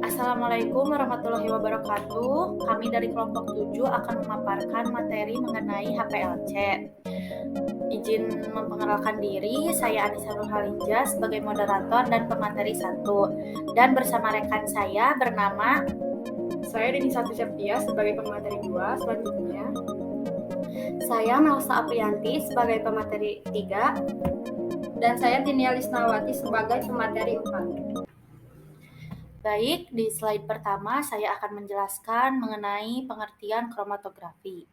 Assalamualaikum warahmatullahi wabarakatuh. Kami dari kelompok 7 akan memaparkan materi mengenai HPLC. Izin memperkenalkan diri, saya Anissa Nurhalinja sebagai moderator dan pemateri 1. Dan bersama rekan saya bernama Saya Deni Satu Septia sebagai pemateri 2. Selanjutnya, saya Melsa Aprianti sebagai pemateri 3. Dan saya Tinia Lisnawati sebagai pemateri 4. Baik, di slide pertama saya akan menjelaskan mengenai pengertian kromatografi.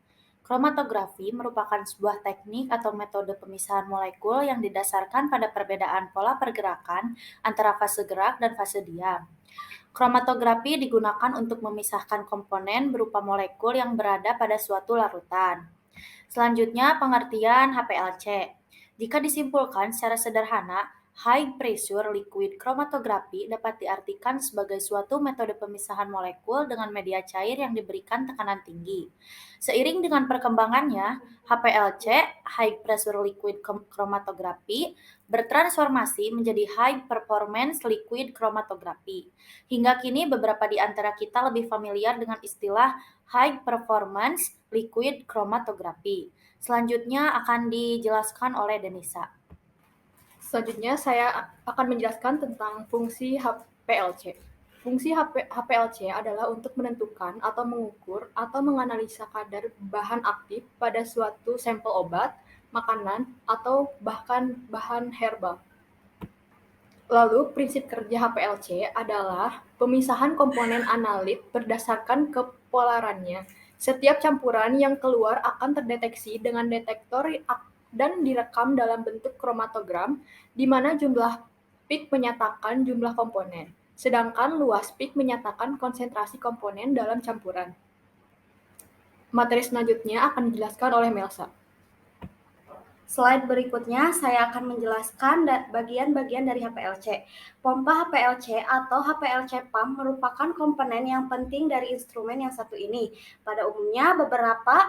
Kromatografi merupakan sebuah teknik atau metode pemisahan molekul yang didasarkan pada perbedaan pola pergerakan antara fase gerak dan fase diam. Kromatografi digunakan untuk memisahkan komponen berupa molekul yang berada pada suatu larutan. Selanjutnya, pengertian HPLC. Jika disimpulkan secara sederhana, high pressure liquid chromatography dapat diartikan sebagai suatu metode pemisahan molekul dengan media cair yang diberikan tekanan tinggi. Seiring dengan perkembangannya, HPLC, high pressure liquid chromatography, bertransformasi menjadi high performance liquid chromatography. Hingga kini beberapa di antara kita lebih familiar dengan istilah high performance liquid chromatography. Selanjutnya akan dijelaskan oleh Denisa. selanjutnya saya akan menjelaskan tentang fungsi HPLC. Fungsi HPLC adalah untuk menentukan atau mengukur atau menganalisa kadar bahan aktif pada suatu sampel obat, makanan, atau bahkan bahan herbal. Lalu, prinsip kerja HPLC adalah pemisahan komponen analit berdasarkan kepolarannya. Setiap campuran yang keluar akan terdeteksi dengan detektor dan direkam dalam bentuk kromatogram, di mana jumlah peak menyatakan jumlah komponen, sedangkan luas peak menyatakan konsentrasi komponen dalam campuran. Materi selanjutnya akan dijelaskan oleh Melsa. Slide berikutnya saya akan menjelaskan bagian-bagian dari HPLC. Pompa HPLC atau HPLC pump merupakan komponen yang penting dari instrumen yang satu ini. Pada umumnya beberapa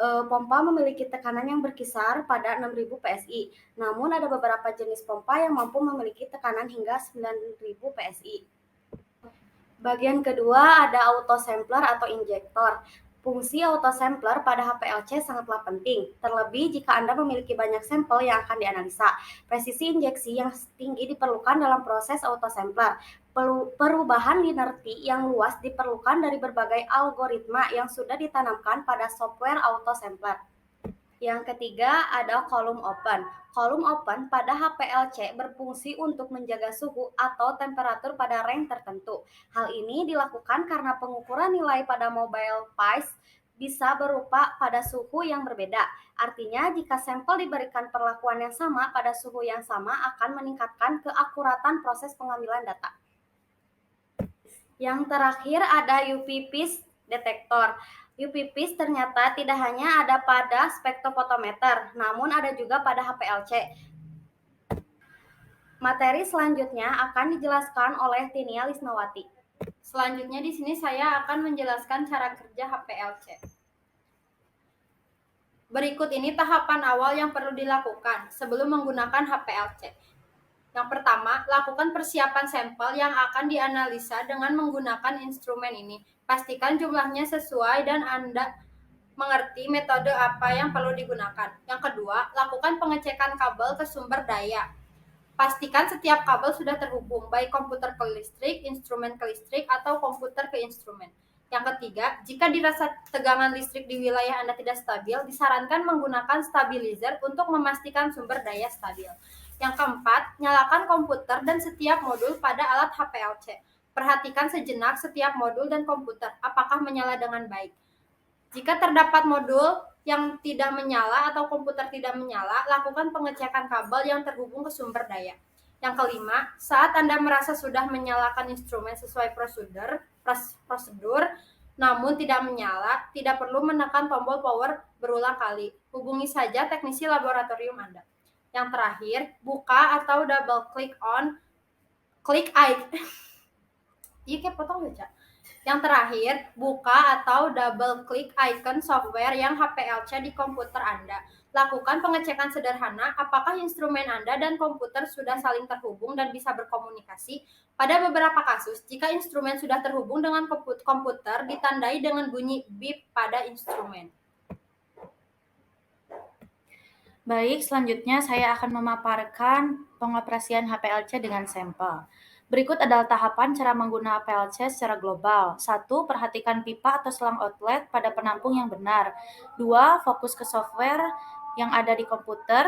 pompa memiliki tekanan yang berkisar pada 6.000 PSI. Namun ada beberapa jenis pompa yang mampu memiliki tekanan hingga 9.000 PSI. Bagian kedua ada autosampler atau injektor. Fungsi autosampler pada HPLC sangatlah penting, terlebih jika Anda memiliki banyak sampel yang akan dianalisa. Presisi injeksi yang tinggi diperlukan dalam proses autosampler. Perubahan linearity yang luas diperlukan dari berbagai algoritma yang sudah ditanamkan pada software autosampler. Yang ketiga ada column open. Column open pada HPLC berfungsi untuk menjaga suhu atau temperatur pada range tertentu. Hal ini dilakukan karena pengukuran nilai pada mobile device bisa berupa pada suhu yang berbeda. Artinya, jika sampel diberikan perlakuan yang sama pada suhu yang sama akan meningkatkan keakuratan proses pengambilan data. Yang terakhir ada UV phase detektor. UV phase ternyata tidak hanya ada pada spektrofotometer, namun ada juga pada HPLC. Materi selanjutnya akan dijelaskan oleh Tinia Lisnawati. Selanjutnya di sini saya akan menjelaskan cara kerja HPLC. Berikut ini tahapan awal yang perlu dilakukan sebelum menggunakan HPLC. Yang pertama, lakukan persiapan sampel yang akan dianalisa dengan menggunakan instrumen ini. Pastikan jumlahnya sesuai dan Anda mengerti metode apa yang perlu digunakan. Yang kedua, lakukan pengecekan kabel ke sumber daya. Pastikan setiap kabel sudah terhubung, baik komputer ke listrik, instrumen ke listrik, atau komputer ke instrumen. Yang ketiga, jika dirasa tegangan listrik di wilayah Anda tidak stabil, disarankan menggunakan stabilizer untuk memastikan sumber daya stabil. Yang keempat, nyalakan komputer dan setiap modul pada alat HPLC. Perhatikan sejenak setiap modul dan komputer, apakah menyala dengan baik. Jika terdapat modul yang tidak menyala atau komputer tidak menyala, lakukan pengecekan kabel yang terhubung ke sumber daya. Yang kelima, saat Anda merasa sudah menyalakan instrumen sesuai prosedur, namun tidak menyala, tidak perlu menekan tombol power berulang kali. Hubungi saja teknisi laboratorium Anda. Yang terakhir, buka atau double klik icon. Iya, kayak potong aja. Yang terakhir, buka atau double klik icon software yang HPLC di komputer Anda. Lakukan pengecekan sederhana apakah instrumen Anda dan komputer sudah saling terhubung dan bisa berkomunikasi. Pada beberapa kasus, jika instrumen sudah terhubung dengan komputer, ditandai dengan bunyi bip pada instrumen. Baik, selanjutnya saya akan memaparkan pengoperasian HPLC dengan sampel. Berikut adalah tahapan cara menggunakan HPLC secara global. 1. Perhatikan pipa atau selang outlet pada penampung yang benar. 2. Fokus ke software yang ada di komputer.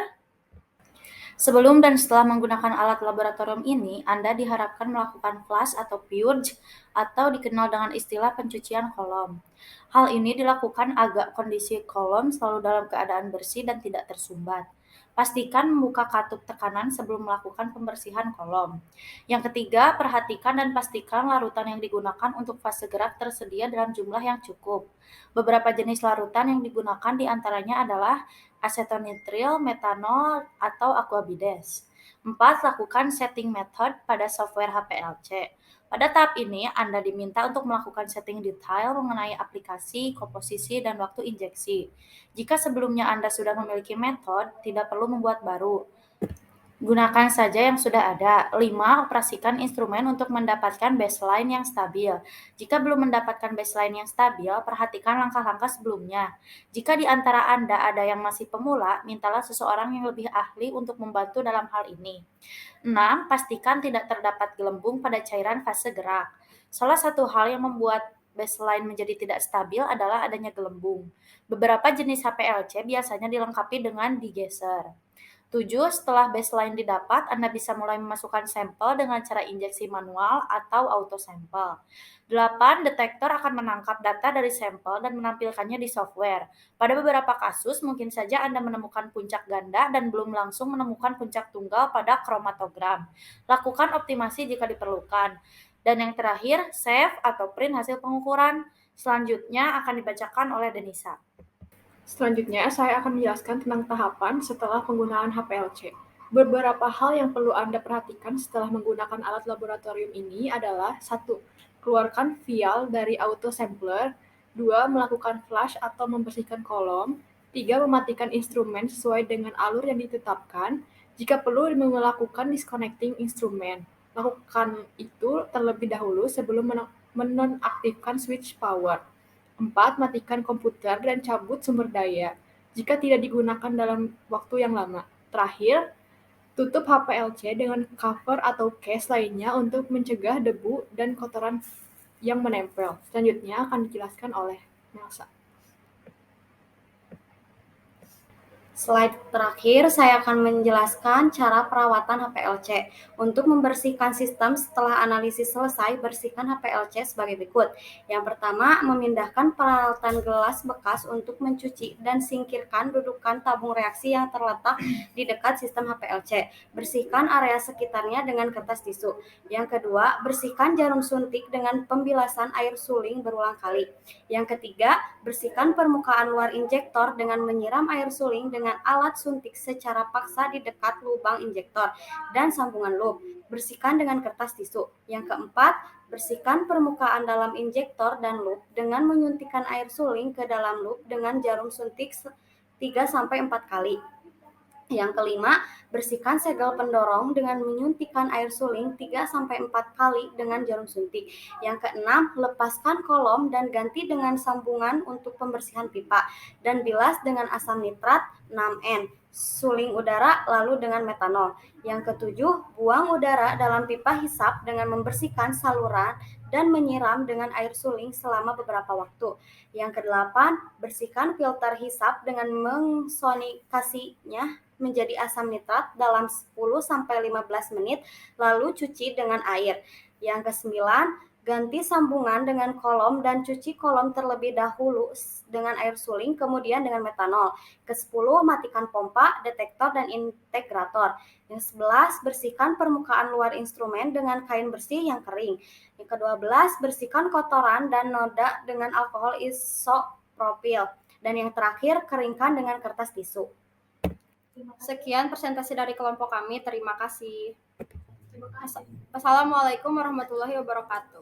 Sebelum dan setelah menggunakan alat laboratorium ini, Anda diharapkan melakukan flush atau purge atau dikenal dengan istilah pencucian kolom. Hal ini dilakukan agar kondisi kolom selalu dalam keadaan bersih dan tidak tersumbat. Pastikan membuka katup tekanan sebelum melakukan pembersihan kolom. Yang ketiga, perhatikan dan pastikan larutan yang digunakan untuk fase gerak tersedia dalam jumlah yang cukup. Beberapa jenis larutan yang digunakan diantaranya adalah asetonitril, metanol, atau aquabides. 4. Lakukan setting method pada software HPLC. Pada tahap ini, Anda diminta untuk melakukan setting detail mengenai aplikasi, komposisi, dan waktu injeksi. Jika sebelumnya Anda sudah memiliki metode, tidak perlu membuat baru. Gunakan saja yang sudah ada. 5. Operasikan instrumen untuk mendapatkan baseline yang stabil. Jika belum mendapatkan baseline yang stabil, perhatikan langkah-langkah sebelumnya. Jika di antara Anda ada yang masih pemula, mintalah seseorang yang lebih ahli untuk membantu dalam hal ini. 6. Pastikan tidak terdapat gelembung pada cairan fase gerak. Salah satu hal yang membuat baseline menjadi tidak stabil adalah adanya gelembung. Beberapa jenis HPLC biasanya dilengkapi dengan degausseur. 7. Setelah baseline didapat, Anda bisa mulai memasukkan sampel dengan cara injeksi manual atau auto sampel. 8. Detektor akan menangkap data dari sampel dan menampilkannya di software. Pada beberapa kasus, mungkin saja Anda menemukan puncak ganda dan belum langsung menemukan puncak tunggal pada kromatogram. Lakukan optimasi jika diperlukan. Dan yang terakhir, save atau print hasil pengukuran. Selanjutnya akan dibacakan oleh Denisa. Selanjutnya, saya akan menjelaskan tentang tahapan setelah penggunaan HPLC. Beberapa hal yang perlu Anda perhatikan setelah menggunakan alat laboratorium ini adalah 1. Keluarkan vial dari autosampler. 2. Melakukan flush atau membersihkan kolom. 3. Mematikan instrumen sesuai dengan alur yang ditetapkan. Jika perlu, melakukan disconnecting instrumen. Lakukan itu terlebih dahulu sebelum menonaktifkan switch power. 4. Matikan komputer dan cabut sumber daya jika tidak digunakan dalam waktu yang lama. Terakhir, tutup HPLC dengan cover atau case lainnya untuk mencegah debu dan kotoran yang menempel. Selanjutnya akan dijelaskan oleh Melsa. Slide terakhir, saya akan menjelaskan cara perawatan HPLC. Untuk membersihkan sistem setelah analisis selesai, bersihkan HPLC sebagai berikut. Yang pertama, memindahkan peralatan gelas bekas untuk mencuci dan singkirkan dudukan tabung reaksi yang terletak di dekat sistem HPLC. Bersihkan area sekitarnya dengan kertas tisu. Yang kedua, bersihkan jarum suntik dengan pembilasan air suling berulang kali. Yang ketiga, bersihkan permukaan luar injektor dengan menyiram air suling dengan alat suntik secara paksa di dekat lubang injektor dan sambungan loop. Bersihkan dengan kertas tisu. Yang keempat, bersihkan permukaan dalam injektor dan loop dengan menyuntikkan air suling ke dalam loop dengan jarum suntik 3-4 kali. Yang kelima, bersihkan segel pendorong dengan menyuntikkan air suling 3-4 kali dengan jarum suntik. Yang keenam, lepaskan kolom dan ganti dengan sambungan untuk pembersihan pipa dan bilas dengan asam nitrat 6N, suling udara lalu dengan metanol. Yang ketujuh, buang udara dalam pipa hisap dengan membersihkan saluran dan menyiram dengan air suling selama beberapa waktu. Yang kedelapan, bersihkan filter hisap dengan mensonikasinya menjadi asam nitrat dalam 10-15 menit, lalu cuci dengan air. Yang kesembilan, ganti sambungan dengan kolom dan cuci kolom terlebih dahulu dengan air suling, kemudian dengan metanol. Ke-10, matikan pompa, detektor, dan integrator. Yang 11, bersihkan permukaan luar instrumen dengan kain bersih yang kering. Yang ke-12, bersihkan kotoran dan noda dengan alkohol isopropil. Dan yang terakhir, keringkan dengan kertas tisu. Sekian presentasi dari kelompok kami. Terima kasih. Wassalamualaikum warahmatullahi wabarakatuh.